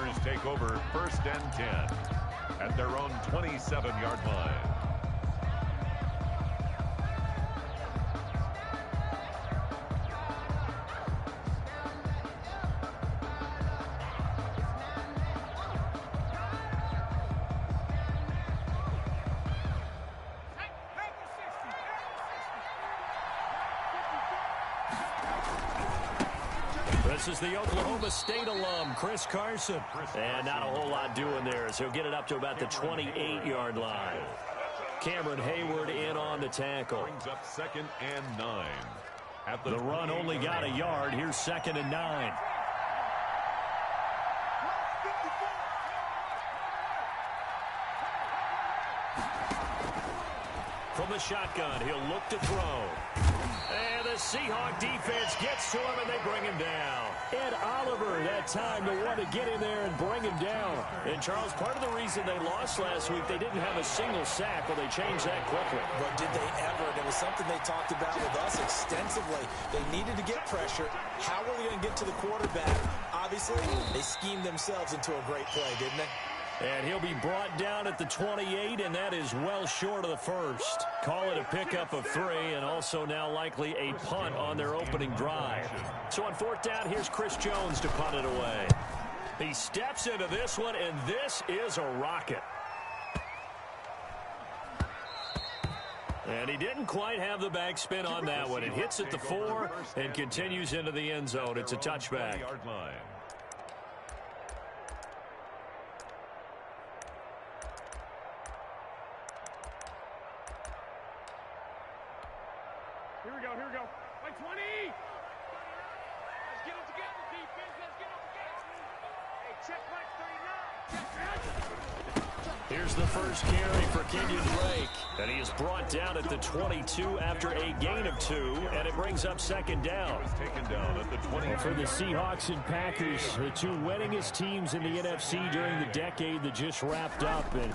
Niners take over 1st and 10 at their own 27-yard line. This is the Oklahoma State alum, Chris Carson. And not a whole lot doing there, as he'll get it up to about the 28-yard line. Cameron Hayward in on the tackle. Brings up 2nd and 9. The run only got a yard. Here's 2nd and 9. From the shotgun, he'll look to throw. And the Seahawk defense gets to him, and they bring him down. Ed Oliver, that time to want to get in there and bring him down. And, Charles, part of the reason they lost last week, they didn't have a single sack. Well, they changed that quickly. But did they ever? And it was something they talked about with us extensively. They needed to get pressure. How were they going to get to the quarterback? Obviously, they schemed themselves into a great play, didn't they? And he'll be brought down at the 28, and that is well short of the first. Call it a pickup of 3, and also now likely a punt on their opening drive. So on 4th down, here's Chris Jones to punt it away. He steps into this one, and this is a rocket. And he didn't quite have the backspin on that one. It hits at the 4 and continues into the end zone. It's a touchback. Here we go. By 20. Let's get it together, defense. Let's get it together. Hey, check my 39. Here's the first carry for Kenyon Drake. And he is brought down at the 22 after a gain of 2. And it brings up 2nd down. Taken down at the 20. For the Seahawks and Packers, the 2 winningest teams in the NFC during the decade that just wrapped up. And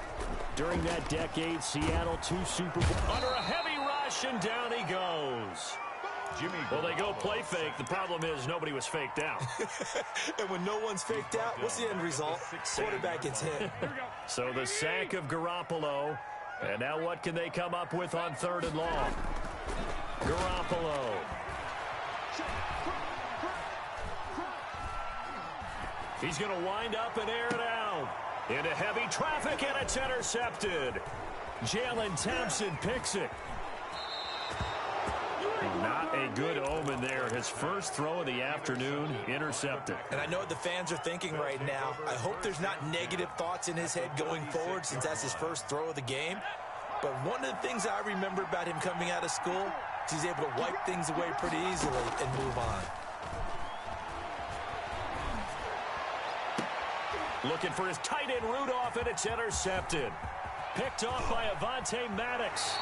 during that decade, Seattle 2 Super Bowls. Under a heavy rush, and down he goes. Well, they go play fake. The problem is nobody was faked out. And when no one's faked out, what's the end result? Quarterback gets hit. So the sack of Garoppolo. And now what can they come up with on 3rd and long? Garoppolo. He's going to wind up and air it out. Into heavy traffic, and it's intercepted. Jalen Thompson picks it. Not a good omen there. His first throw of the afternoon, intercepted. And I know what the fans are thinking right now. I hope there's not negative thoughts in his head going forward, since that's his first throw of the game. But one of the things I remember about him coming out of school is he's able to wipe things away pretty easily and move on. Looking for his tight end Rudolph, and it's intercepted. Picked off by Avonte Maddox.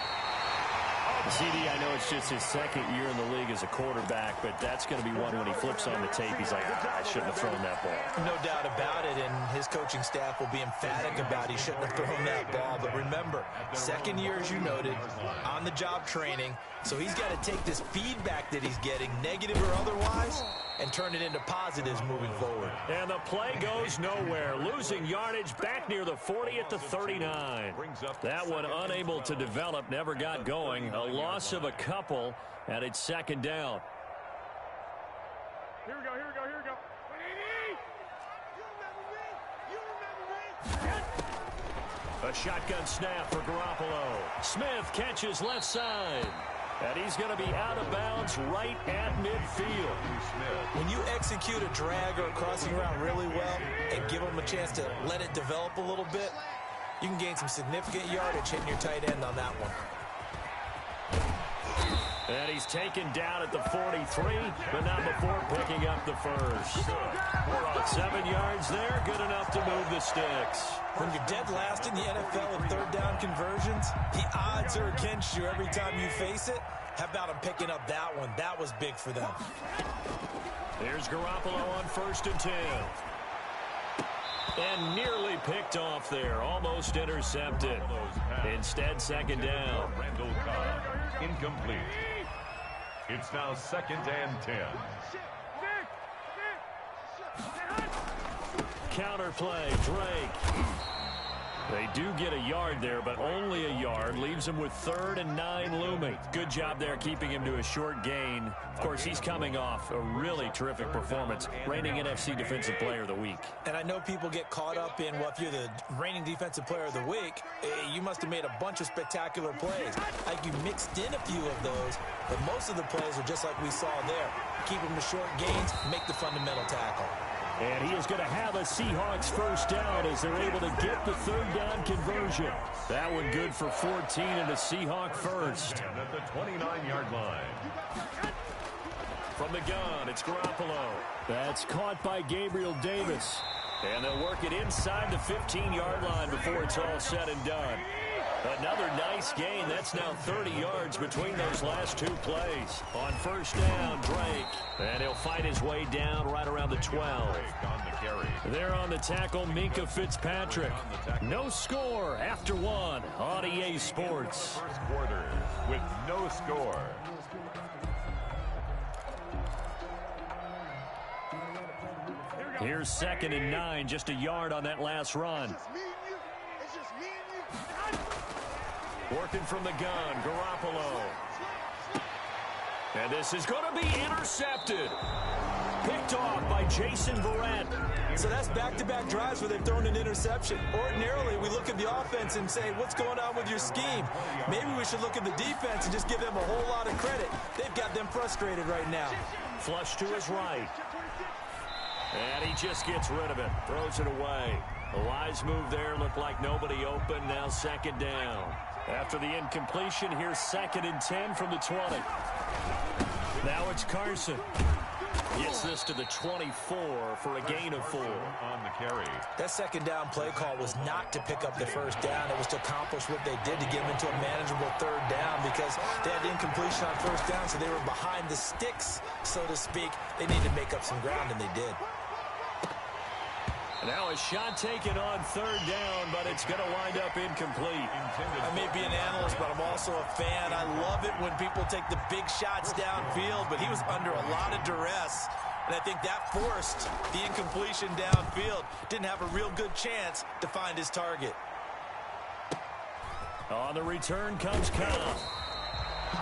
CD, I know it's just his 2nd year in the league as a quarterback, but that's going to be one when he flips on the tape. He's like, I shouldn't have thrown that ball. No doubt about it, and his coaching staff will be emphatic about he shouldn't have thrown that ball. But remember, 2nd year, as you noted, on-the-job training, so he's got to take this feedback that he's getting, negative or otherwise, and turn it into positives moving forward. And the play goes nowhere. Losing yardage back near the 40 at the 39. That one unable to develop, never got going. A loss of a couple, and it's 2nd down. Here we go. 180. A shotgun snap for Garoppolo. Smith catches left side. And he's going to be out of bounds right at midfield. When you execute a drag or a crossing route really well and give them a chance to let it develop a little bit, you can gain some significant yardage hitting your tight end on that one. And he's taken down at the 43, but not before picking up the first. 7 yards there, good enough to move the sticks. When you're dead last in the NFL in 3rd down conversions, the odds are against you every time you face it. How about him picking up that one? That was big for them. Here's Garoppolo on 1st and 10. And nearly picked off there, almost intercepted. Instead, 2nd down. Incomplete. It's now 2nd and 10. counter play. Drake. They do get a yard there, but only a yard. Leaves him with 3rd and 9 looming. Good job there keeping him to a short gain. Of course, he's coming off a really terrific performance. Reigning NFC Defensive Player of the Week. And I know people get caught up in, well, if you're the reigning Defensive Player of the Week, you must have made a bunch of spectacular plays. Like you mixed in a few of those, but most of the plays are just like we saw there. Keep them to short gains, make the fundamental tackle. And he is going to have a Seahawks first down as they're able to get the 3rd down conversion. That one good for 14 and a Seahawk first. And at the 29-yard line. From the gun, it's Garoppolo. That's caught by Gabriel Davis. And they'll work it inside the 15-yard line before it's all said and done. Another nice gain. That's now 30 yards between those last 2 plays. On first down, Drake. And he'll fight his way down right around the 12. There on the tackle, Minkah Fitzpatrick. No score after 1 on EA Sports. First quarter with no score. Here's 2nd and 9, just a yard on that last run. Working from the gun, Garoppolo. And this is going to be intercepted. Picked off by Jason Verrett. So that's back-to-back drives where they've thrown an interception. Ordinarily, we look at the offense and say, what's going on with your scheme? Maybe we should look at the defense and just give them a whole lot of credit. They've got them frustrated right now. Flush to his right. And he just gets rid of it. Throws it away. A wise move there. Looked like nobody open. Now 2nd down. After the incompletion, here's 2nd and 10 from the 20. Now it's Carson. Gets this to the 24 for a gain of 4. On the carry. That 2nd down play call was not to pick up the first down. It was to accomplish what they did to get them into a manageable 3rd down because they had incompletion on first down, so they were behind the sticks, so to speak. They needed to make up some ground, and they did. Now a shot taken on 3rd down, but it's going to wind up incomplete. I may be an analyst, but I'm also a fan. I love it when people take the big shots downfield, but he was under a lot of duress. And I think that forced the incompletion downfield. Didn't have a real good chance to find his target. On the return comes Cobb.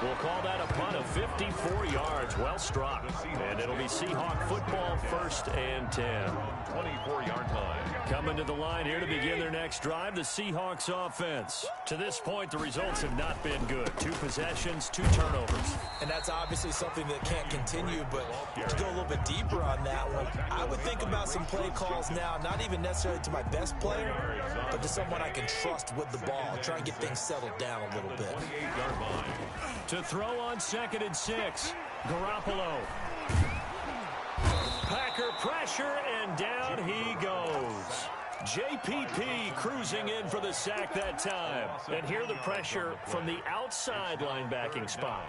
We'll call that a punt of 54 yards. Well struck. And it'll be Seahawk football, 1st and 10. 24-yard line. Coming to the line here to begin their next drive, the Seahawks offense. To this point, the results have not been good. 2 possessions, 2 turnovers. And that's obviously something that can't continue, but to go a little bit deeper on that one, I would think about some play calls now, not even necessarily to my best player, but to someone I can trust with the ball. Try and get things settled down a little bit. 28-yard line. To throw on 2nd and 6, Garoppolo. Packer pressure, and down he goes. JPP cruising in for the sack that time. And here the pressure from the outside linebacking spot.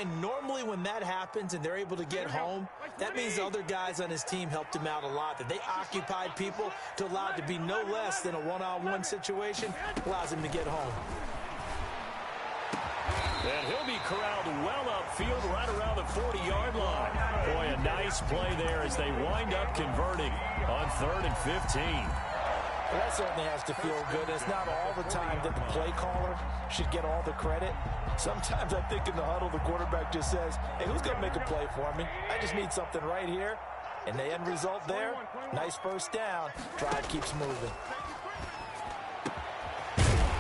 And normally when that happens and they're able to get home, that means the other guys on his team helped him out a lot. That they occupied people to allow it to be no less than a one-on-one situation, allows him to get home. And he'll be corralled well upfield right around the 40-yard line. Boy, a nice play there as they wind up converting on 3rd and 15. Well, that certainly has to feel good. It's not all the time that the play caller should get all the credit. Sometimes I think in the huddle, the quarterback just says, hey, who's going to make a play for me? I just need something right here. And the end result there, nice first down. Drive keeps moving.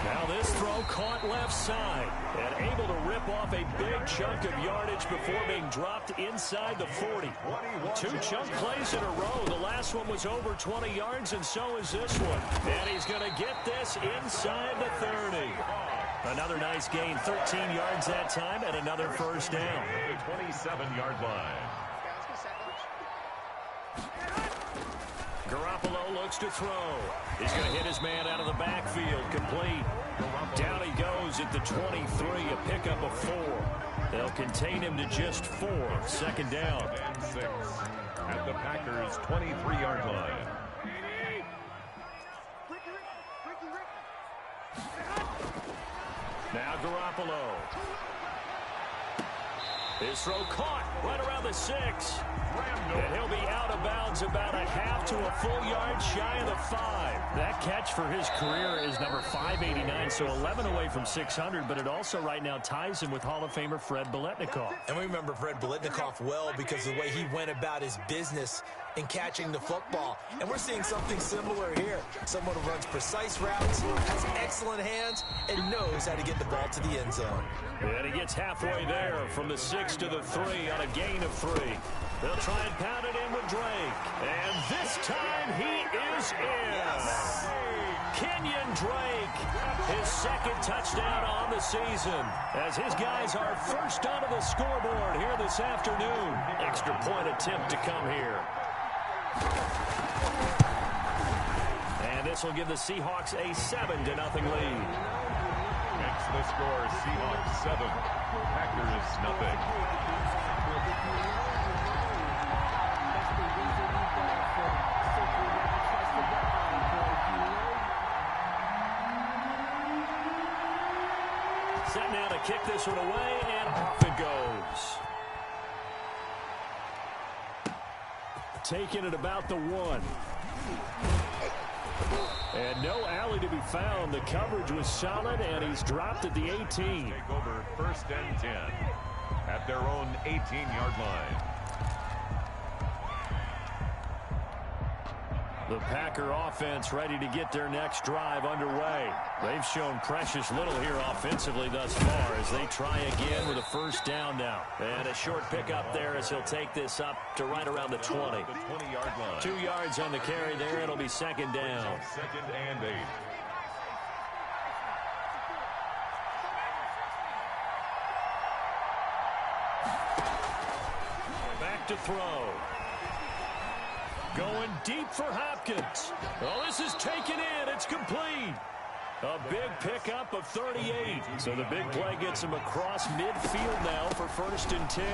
Now this throw caught left side and able to rip off a big chunk of yardage before being dropped inside the 40. 2 chunk plays in a row. The last one was over 20 yards, and so is this one. And he's going to get this inside the 30. Another nice gain, 13 yards that time, and another first down. The 27-yard line. Garoppolo looks to throw. He's going to hit his man out of the backfield. Complete. Down he goes at the 23, a pickup of 4. They'll contain him to just 4. 2nd down. And 6 at the Packers' 23-yard line. Now Garoppolo. His throw caught right around the 6. And he'll be out of bounds about a half to a full yard shy of the 5. That catch for his career is number 589, so 11 away from 600, but it also right now ties him with Hall of Famer Fred Biletnikoff. And we remember Fred Biletnikoff well because of the way he went about his business in catching the football. And we're seeing something similar here. Someone who runs precise routes, has excellent hands, and knows how to get the ball to the end zone. And he gets halfway there from the 6 to the 3 on a gain of 3. They'll try and pound it in with Drake. And this time he is in. Yes. Kenyon Drake, his second touchdown on the season, as his guys are first onto the scoreboard here this afternoon. Extra point attempt to come here. And this will give the Seahawks a 7-0 lead. Makes the score Seahawks 7, Packers nothing. Set now to kick this one away, and off it goes. Taking it about the 1. And no alley to be found. The coverage was solid, and he's dropped at the 18. Take over 1st and 10 at their own 18-yard line. The Packer offense ready to get their next drive underway. They've shown precious little here offensively thus far as they try again with a 1st down now. And a short pickup there as he'll take this up to right around the 20. The 20-yard line. 2 yards on the carry there. It'll be 2nd down. 2nd and 8. Back to throw. Going deep for Hopkins. Oh, this is taken in. It's complete. A big pickup of 38. So the big play gets him across midfield now for 1st and 10.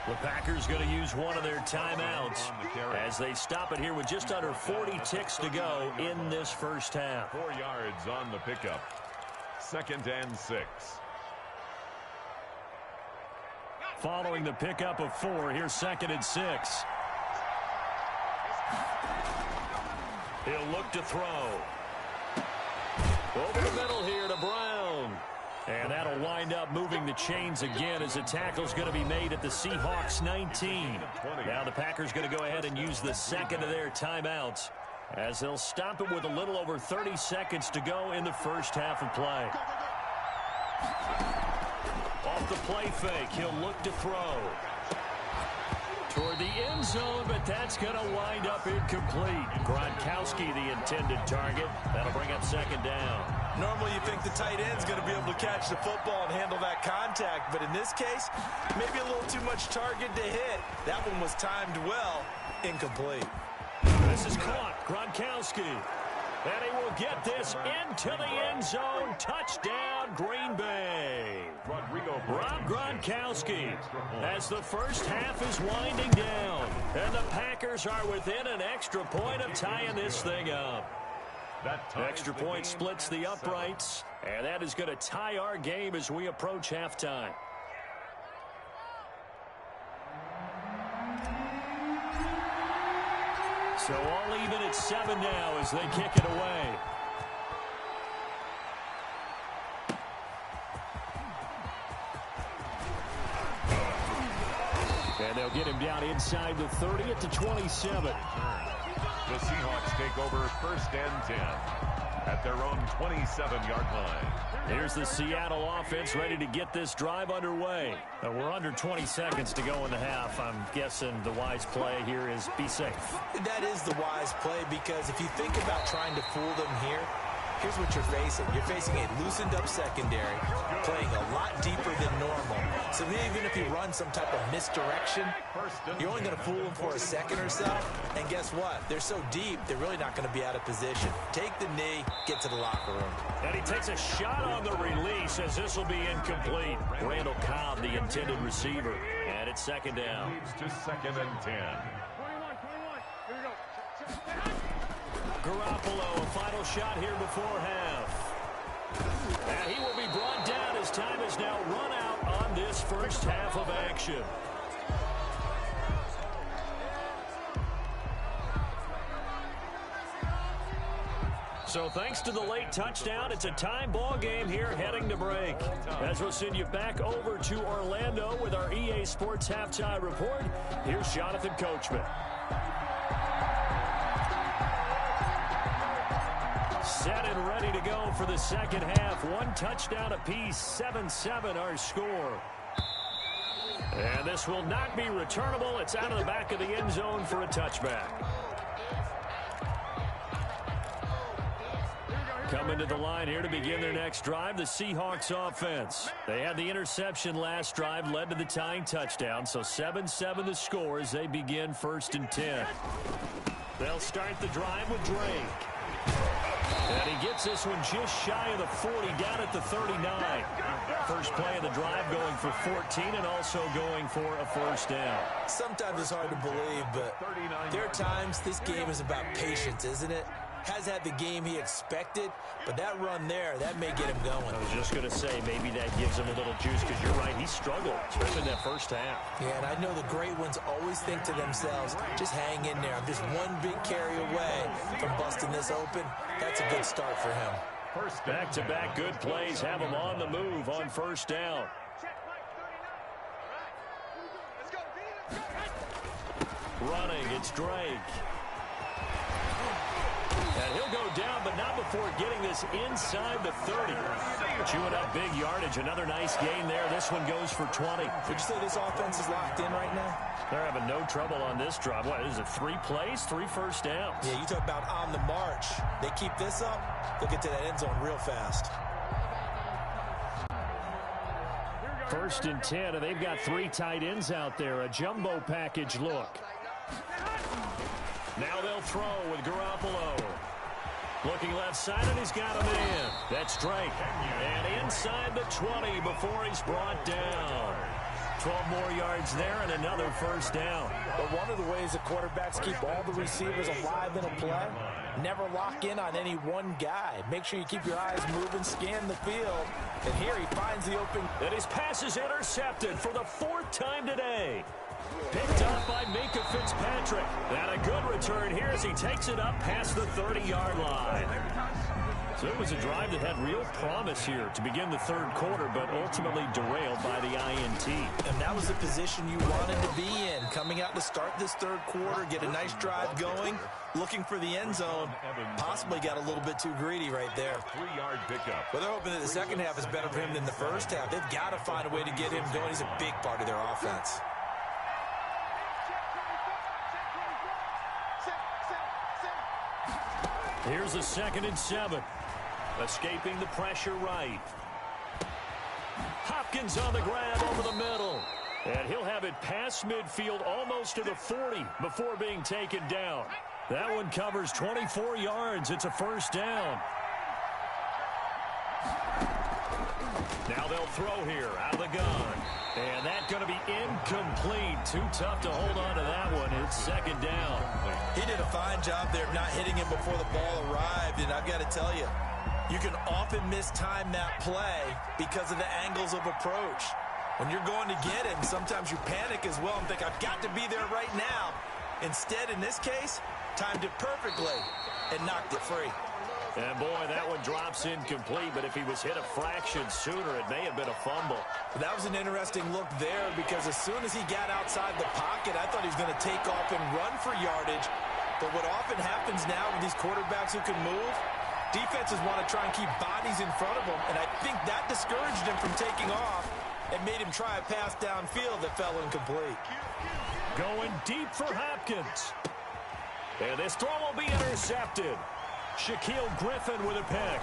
The Packers going to use one of their timeouts as they stop it here with just under 40 ticks to go in this first half. 4 yards on the pickup. 2nd and 6. Following the pickup of 4, here's 2nd and 6. He'll look to throw. Over the middle here to Brown. And that'll wind up moving the chains again as the tackle's going to be made at the Seahawks 19. Now the Packers going to go ahead and use the 2nd of their timeouts as they'll stop it with a little over 30 seconds to go in the first half of play. Off the play fake, he'll look to throw. Toward the end zone, but that's going to wind up incomplete. Gronkowski, the intended target. That'll bring up 2nd down. Normally you think the tight end's going to be able to catch the football and handle that contact, but in this case, maybe a little too much target to hit. That one was timed well, incomplete. This is caught, Gronkowski. And he will get this into the end zone. Touchdown, Green Bay. Rob Gronkowski as the first half is winding down. And the Packers are within an extra point of tying this thing up. Extra point splits the uprights. And that is going to tie our game as we approach halftime. So all even at 7 now as they kick it away. And they'll get him down inside the 30 at the 27. The Seahawks take over 1st and 10 at their own 27-yard line. Here's the Seattle offense ready to get this drive underway. We're under 20 seconds to go in the half. I'm guessing the wise play here is be safe. That is the wise play because if you think about trying to fool them here, here's what you're facing. You're facing a loosened up secondary, playing a lot deeper than normal. So even if you run some type of misdirection, you're only going to fool them for a second or so. And guess what? They're so deep, they're really not going to be out of position. Take the knee, get to the locker room. And he takes a shot on the release as this will be incomplete. Randall Cobb, the intended receiver. And it's 2nd down. Moves to 2nd and 10. 21. Here we go. Garoppolo, a final shot here before half. And he will be brought down as time is now run out on this first half of action. So thanks to the late touchdown, it's a tie ball game here heading to break. As we'll send you back over to Orlando with our EA Sports Halftime Report, here's Jonathan Coachman. Set and ready to go for the second half. One touchdown apiece, 7-7 our score. And this will not be returnable. It's out of the back of the end zone for a touchback. Coming to the line here to begin their next drive, the Seahawks offense. They had the interception last drive, led to the tying touchdown, so 7-7 the score as they begin 1st and 10. They'll start the drive with Drake. And he gets this one just shy of the 40, down at the 39. First play of the drive going for 14 and also going for a first down. Sometimes it's hard to believe, but there are times this game is about patience, isn't it? Has had the game he expected, but that run there, that may get him going. I was just going to say, maybe that gives him a little juice, because you're right, he struggled, especially in that first half. Yeah, and I know the great ones always think to themselves, just hang in there. I'm just one big carry away from busting this open. That's a good start for him. Back-to-back good plays have him on the move on first down. Running, it's Drake. And he'll go down, but not before getting this inside the 30. Chewing up big yardage. Another nice gain there. This one goes for 20. Would you say this offense is locked in right now? They're having no trouble on this drive. What is it, 3 plays, 3 first downs? Yeah, you talk about on the march. They keep this up, they'll get to that end zone real fast. 1st and 10, and they've got 3 tight ends out there. A jumbo package look. Now they'll throw with Garoppolo. Looking left side, and he's got him in. That's Drake. And inside the 20 before he's brought down. 12 more yards there and another first down. But one of the ways the quarterbacks keep all the receivers alive in a play, never lock in on any one guy. Make sure you keep your eyes moving, scan the field. And here he finds the open. And his pass is intercepted for the 4th time today. Picked up by Minka Fitzpatrick. And a good return here as he takes it up past the 30-yard line. So it was a drive that had real promise here to begin the 3rd quarter, but ultimately derailed by the INT. And that was the position you wanted to be in. Coming out to start this 3rd quarter, get a nice drive going, looking for the end zone. Possibly got a little bit too greedy right there. 3-yard pickup. Well, they're hoping that the second half is better for him than the first half. They've got to find a way to get him going. He's a big part of their offense. Here's a 2nd and 7. Escaping the pressure right. Hopkins on the grab over the middle. And he'll have it past midfield almost to the 40 before being taken down. That one covers 24 yards. It's a first down. Now they'll throw here out of the gun. And that's going to be incomplete. Too tough to hold on to that one. It's 2nd down. He did a fine job there of not hitting him before the ball arrived. And I've got to tell you, you can often mistime that play because of the angles of approach. When you're going to get him, sometimes you panic as well and think, I've got to be there right now. Instead, in this case, timed it perfectly and knocked it free. And boy, that one drops incomplete, but if he was hit a fraction sooner, it may have been a fumble. That was an interesting look there because as soon as he got outside the pocket, I thought he was going to take off and run for yardage. But what often happens now with these quarterbacks who can move, defenses want to try and keep bodies in front of them, and I think that discouraged him from taking off and made him try a pass downfield that fell incomplete. Going deep for Hopkins. And this throw will be intercepted. Shaquille Griffin with a pick.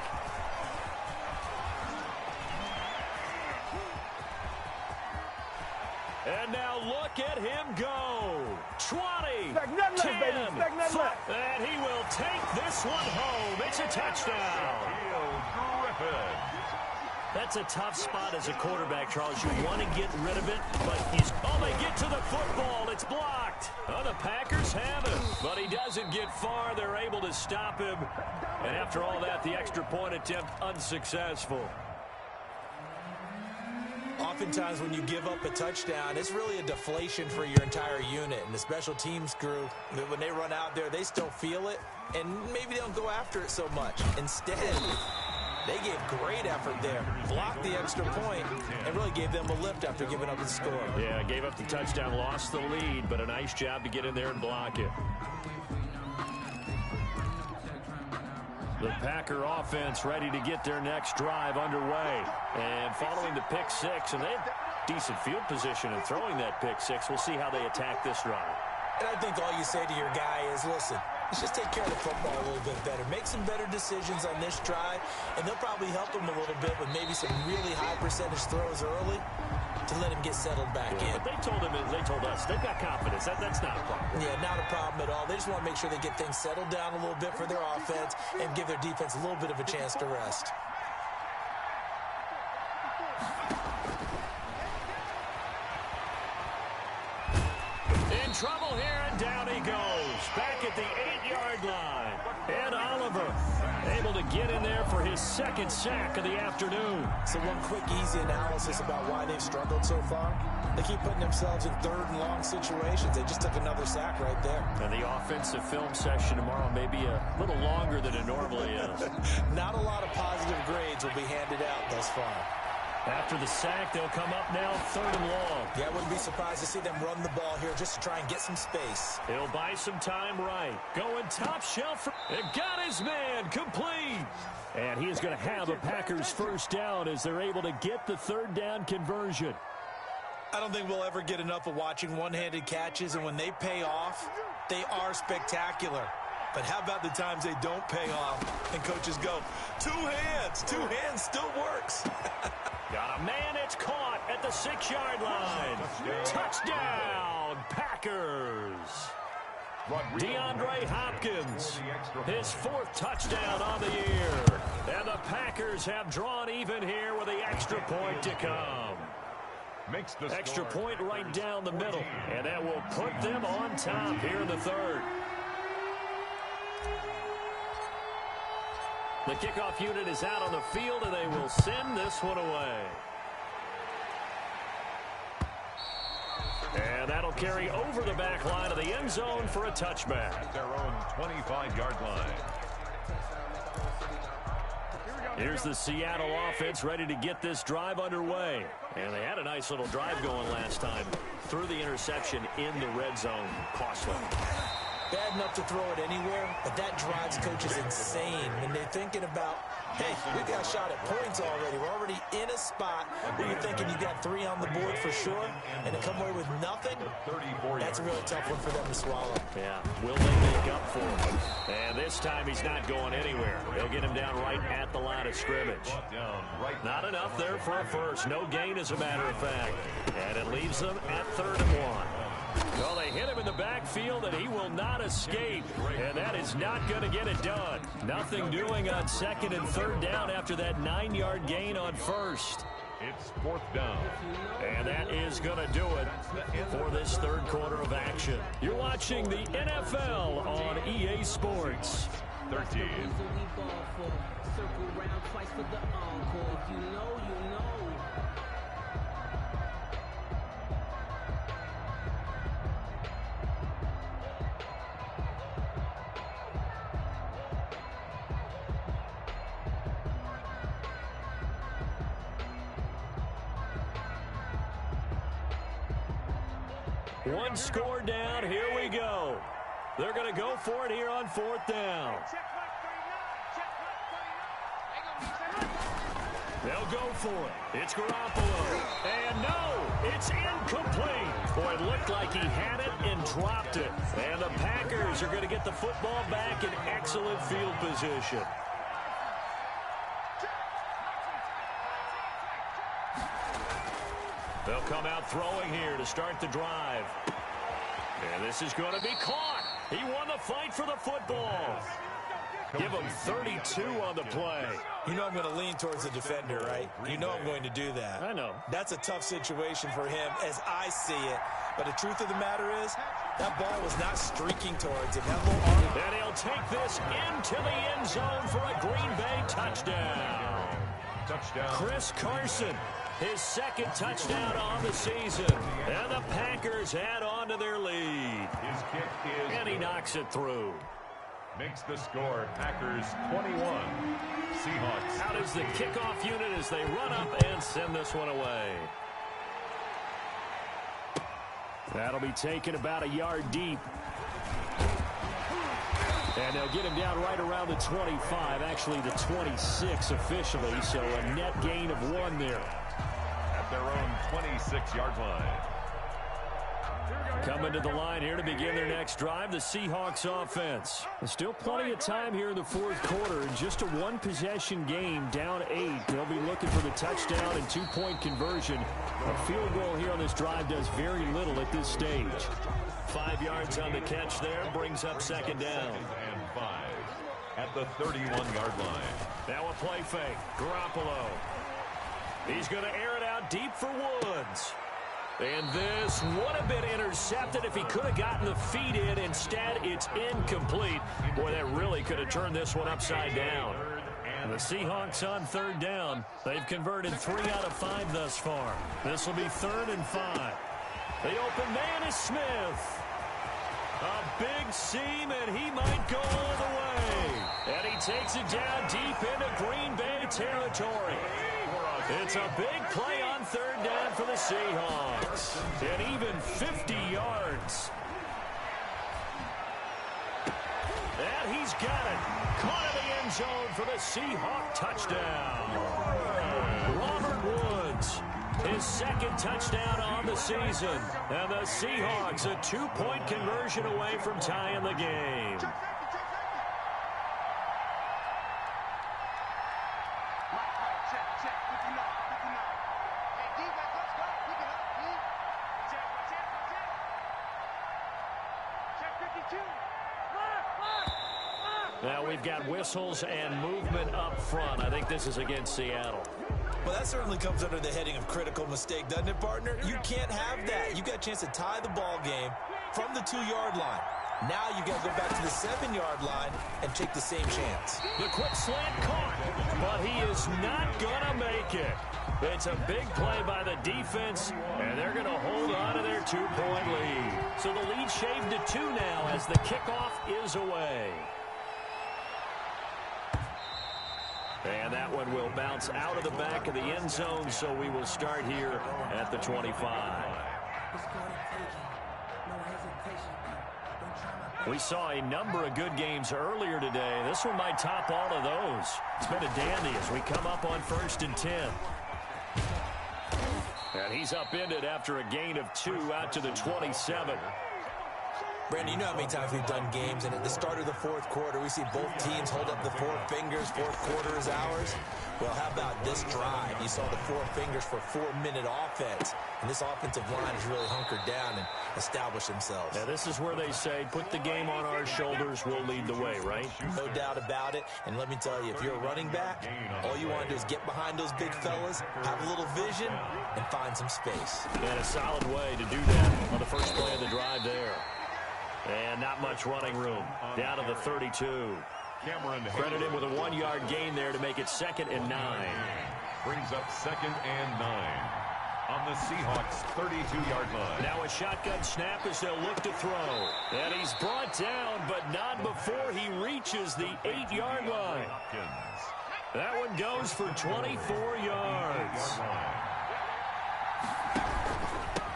And now look at him go. 20, 10, 5, and he will take this one home. It's a touchdown. Shaquille Griffin. That's a tough spot as a quarterback, Charles. You want to get rid of it, but they get to the football. It's blocked. Oh, the Packers have it, but he doesn't get far. They're able to stop him. And after all that, the extra point attempt unsuccessful. Oftentimes when you give up a touchdown, it's really a deflation for your entire unit. And the special teams crew, when they run out there, they still feel it, and maybe they don't go after it so much. Instead, they gave great effort there, blocked the extra point, and really gave them a lift after giving up the score. Yeah, gave up the touchdown, lost the lead, but a nice job to get in there and block it. The Packer offense ready to get their next drive underway. And following the pick six, and they have decent field position in throwing that pick six. We'll see how they attack this drive. And I think all you say to your guy is, listen, let's just take care of the football a little bit better. Make some better decisions on this drive, and they'll probably help him a little bit with maybe some really high percentage throws early to let him get settled back in. But they told us they've got confidence. That's not a problem. Yeah, not a problem at all. They just want to make sure they get things settled down a little bit for their offense and give their defense a little bit of a chance to rest. In trouble here, and down he goes. Back at the 8-yard line. Ed Oliver able to get in there for his second sack of the afternoon. So one quick, easy analysis about why they've struggled so far. They keep putting themselves in third and long situations. They just took another sack right there. And the offensive film session tomorrow may be a little longer than it normally is. Not a lot of positive grades will be handed out thus far. After the sack, they'll come up now third and long. Yeah, I wouldn't be surprised to see them run the ball here just to try and get some space. He'll buy some time right. Going top shelf. It got his man complete. And he is going to have a Packers first down as they're able to get the third down conversion. I don't think we'll ever get enough of watching one-handed catches, and when they pay off, they are spectacular. But how about the times they don't pay off and coaches go, two hands still works. Got a man, it's caught at the 6-yard line. Touchdown, Packers. DeAndre Hopkins, his fourth touchdown on the year. And the Packers have drawn even here with the extra point to come. Extra point right down the middle, and that will put them on top here in the third. The kickoff unit is out on the field, and they will send this one away. And that'll carry over the back line of the end zone for a touchback. At their own 25-yard line. Here's the Seattle offense ready to get this drive underway. And they had a nice little drive going last time. Threw the interception in the red zone. Costly. Bad enough to throw it anywhere, but that drives coaches insane when they're thinking about, hey, we got a shot at points already. We're already in a spot where you're thinking you got 3 on the board for sure, and to come away with nothing, that's a really tough one for them to swallow. Yeah, will they make up for him? And this time he's not going anywhere. They'll get him down right at the line of scrimmage. Not enough there for a first. No gain, as a matter of fact. And it leaves them at 3rd and 1. Well, they hit him in the backfield, and he will not escape. And that is not going to get it done. Nothing doing on 2nd and 3rd down after that 9-yard gain on 1st. It's 4th down. And that is going to do it for this third quarter of action. You're watching the NFL on EA Sports. 13. One score down. Here we go. They're going to go for it here on 4th down. They'll go for it. It's Garoppolo. And no, it's incomplete. Boy, it looked like he had it and dropped it. And the Packers are going to get the football back in excellent field position. They'll come out throwing here to start the drive. And this is going to be caught. He won the fight for the football. Give him 32 on the play. You know I'm going to lean towards the defender, right? You know I'm going to do that. I know. That's a tough situation for him as I see it. But the truth of the matter is, that ball was not streaking towards him. That little arm. And he'll take this into the end zone for a Green Bay touchdown. Chris Carson, his second touchdown on the season. And the Packers add on to their lead. His kick is And he knocks it through. Makes the score Packers 21. Seahawks. Out is the kickoff unit as they run up and send this one away. That'll be taken about a yard deep. And they'll get him down right around the 25, actually the 26 officially, so a net gain of 1 there. At their own 26-yard line. Coming to the line here to begin their next drive, the Seahawks offense. There's still plenty of time here in the fourth quarter. Just a one-possession game, down 8. They'll be looking for the touchdown and two-point conversion. A field goal here on this drive does very little at this stage. 5 yards on the catch there, brings up second down. And 5 at the 31-yard line. Now a play fake. Garoppolo. He's going to air it out deep for Woods. And this would have been intercepted if he could have gotten the feet in. Instead, it's incomplete. Boy, that really could have turned this one upside down. And the Seahawks on third down. They've converted 3 out of 5 thus far. This will be 3rd and 5. The open man is Smith. A big seam, and he might go all the way. And he takes it down deep into Green Bay territory. It's a big play on third down for the Seahawks. And even 50 yards. And he's got it. Caught in the end zone for the Seahawk touchdown. Robert Woods, his second touchdown on the season. And the Seahawks a 2-point conversion away from tying the game. Now we've got whistles and movement up front. I think this is against Seattle. Well, that certainly comes under the heading of critical mistake, doesn't it, partner? You can't have that. You got a chance to tie the ball game from the 2-yard line. Now you got to go back to the 7-yard line and take the same chance. The quick slant caught, but he is not going to make it. It's a big play by the defense, and they're going to hold on to their 2-point lead. So the lead shaved to 2 now as the kickoff is away. And that one will bounce out of the back of the end zone, so we will start here at the 25. We saw a number of good games earlier today. This one might top all of those. It's been a dandy as we come up on 1st and 10. And he's upended after a gain of 2 out to the 27. Brandon, you know how many times we've done games, and at the start of the fourth quarter, we see both teams hold up the 4 fingers, fourth quarter is ours. Well, how about this drive? You saw the 4 fingers for 4-minute offense, and this offensive line has really hunkered down and established themselves. Yeah, this is where they say, put the game on our shoulders, we'll lead the way, right? No doubt about it, and let me tell you, if you're a running back, all you want to do is get behind those big fellas, have a little vision, and find some space. And a solid way to do that on the first play of the drive there. And not much running room. Down to the 32. Credit him with a 1-yard gain there to make it 2nd and 9. Brings up 2nd and 9 on the Seahawks 32-yard line. Now a shotgun snap as they'll look to throw. And he's brought down, but not before he reaches the 8-yard line. That one goes for 24 yards.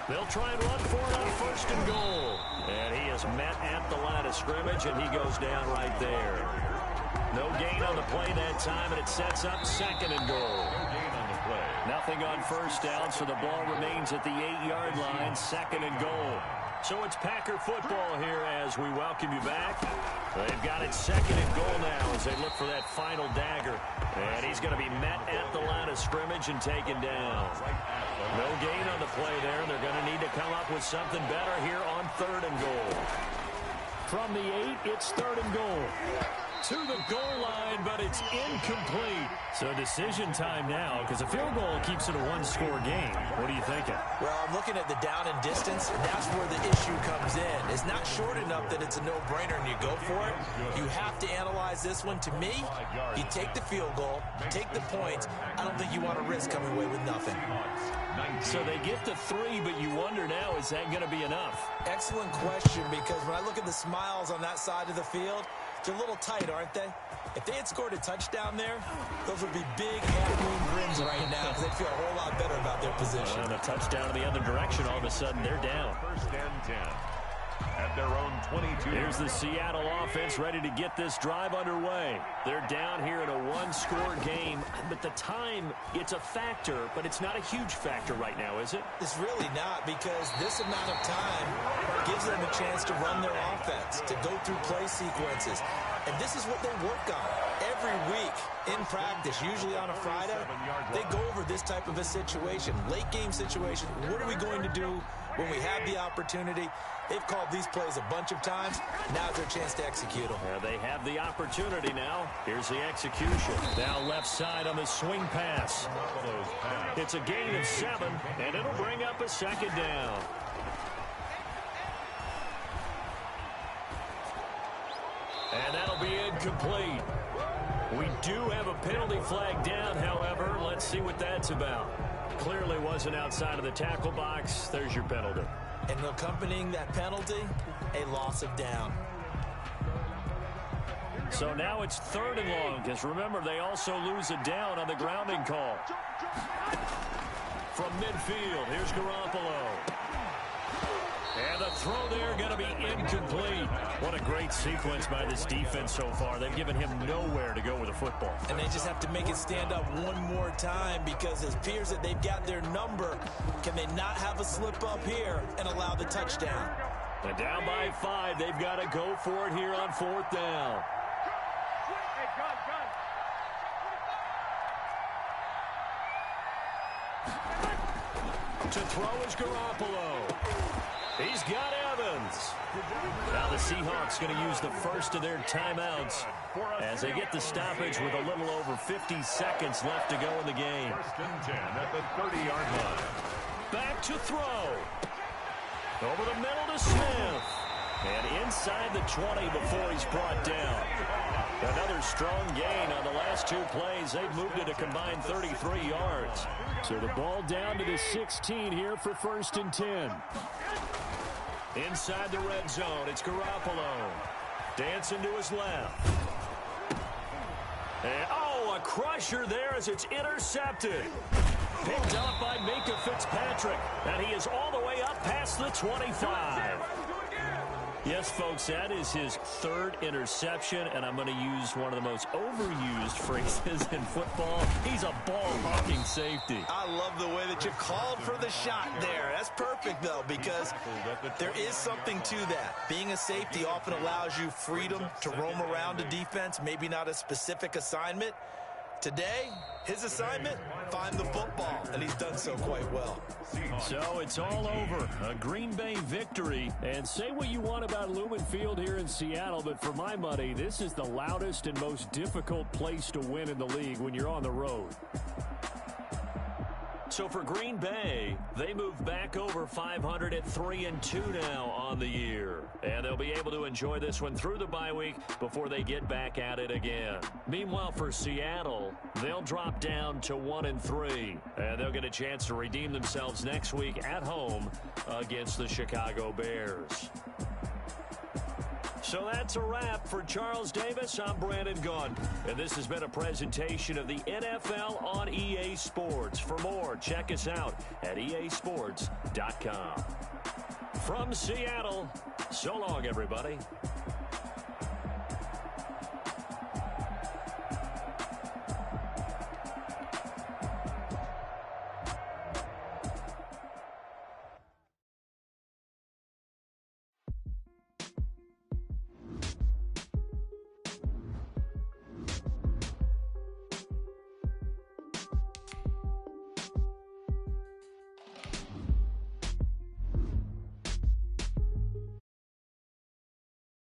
They'll try and run for it on 1st and goal. And he is met at the line of scrimmage, and he goes down right there. No gain on the play that time, and it sets up 2nd and goal. No gain on the play. Nothing on 1st down, so the ball remains at the 8-yard line, 2nd and goal. So it's Packer football here as we welcome you back. They've got it 2nd and goal now as they look for that final dagger. And he's going to be met at the line of scrimmage and taken down. No gain on the play there, and they're going to need to come up with something better here on 3rd and goal. From the 8, it's 3rd and goal. to the goal line, but it's incomplete. So decision time now, because a field goal keeps it a one-score game. What are you thinking? Well, I'm looking at the down and distance, and that's where the issue comes in. It's not short enough that it's a no-brainer and you go for it. You have to analyze this one. To me, you take the field goal, take the points. I don't think you want to risk coming away with nothing. So they get the 3, but you wonder now, is that going to be enough? Excellent question, because when I look at the smiles on that side of the field, they're a little tight, aren't they? If they had scored a touchdown there, those would be big half-moon grins right now because they'd feel a whole lot better about their position. And a touchdown in the other direction, all of a sudden they're down. First and 10 at their own 22. Here's the Seattle offense ready to get this drive underway. They're down here in a one-score game, but the time, it's a factor, but it's not a huge factor right now, is it? It's really not, because this amount of time gives them a chance to run their offense, to go through play sequences. And this is what they work on every week in practice, usually on a Friday. They go over this type of a situation, late game situation. What are we going to do when we have the opportunity? They've called these plays a bunch of times. Now's their chance to execute them. Yeah, they have the opportunity now. Here's the execution. Now left side on the swing pass. It's a gain of 7, and it'll bring up a second down. And that'll be incomplete. We do have a penalty flag down, however. Let's see what that's about. Clearly wasn't outside of the tackle box. There's your penalty. And accompanying that penalty, a loss of down. So now it's 3rd and long, because remember, they also lose a down on the grounding call. From midfield, here's Garoppolo. And the throw there going to be incomplete. What a great sequence by this defense so far. They've given him nowhere to go with the football. And they just have to make it stand up one more time, because it appears that they've got their number. Can they not have a slip up here and allow the touchdown? And down by 5, they've got to go for it here on 4th down. To throw is Garoppolo. He's got Evans. Now the Seahawks going to use the first of their timeouts as they get the stoppage with a little over 50 seconds left to go in the game. First and 10 at the 30-yard line. Back to throw. Over the middle to Smith. And inside the 20 before he's brought down. Another strong gain on the last 2 plays. They've moved it a combined 33 yards. So the ball down to the 16 here for 1st and 10. Inside the red zone, it's Garoppolo. Dancing to his left. And, oh, a crusher there as it's intercepted. Picked up by Minka Fitzpatrick. And he is all the way up past the 25. Yes, folks, that is his 3rd interception, and I'm going to use one of the most overused phrases in football. He's a ball-hawking safety. I love the way that you called for the shot there. That's perfect, though, because there is something to that. Being a safety often allows you freedom to roam around a defense, maybe not a specific assignment. Today, his assignment, find the football, and he's done so quite well. So it's all over. A Green Bay victory. And say what you want about Lumen Field here in Seattle, but for my money, this is the loudest and most difficult place to win in the league when you're on the road. So for Green Bay, they move back over 500 at 3-2 now on the year. And they'll be able to enjoy this one through the bye week before they get back at it again. Meanwhile, for Seattle, they'll drop down to 1-3. And they'll get a chance to redeem themselves next week at home against the Chicago Bears. So that's a wrap. For Charles Davis, I'm Brandon Gaudin. And this has been a presentation of the NFL on EA Sports. For more, check us out at easports.com. From Seattle, so long, everybody.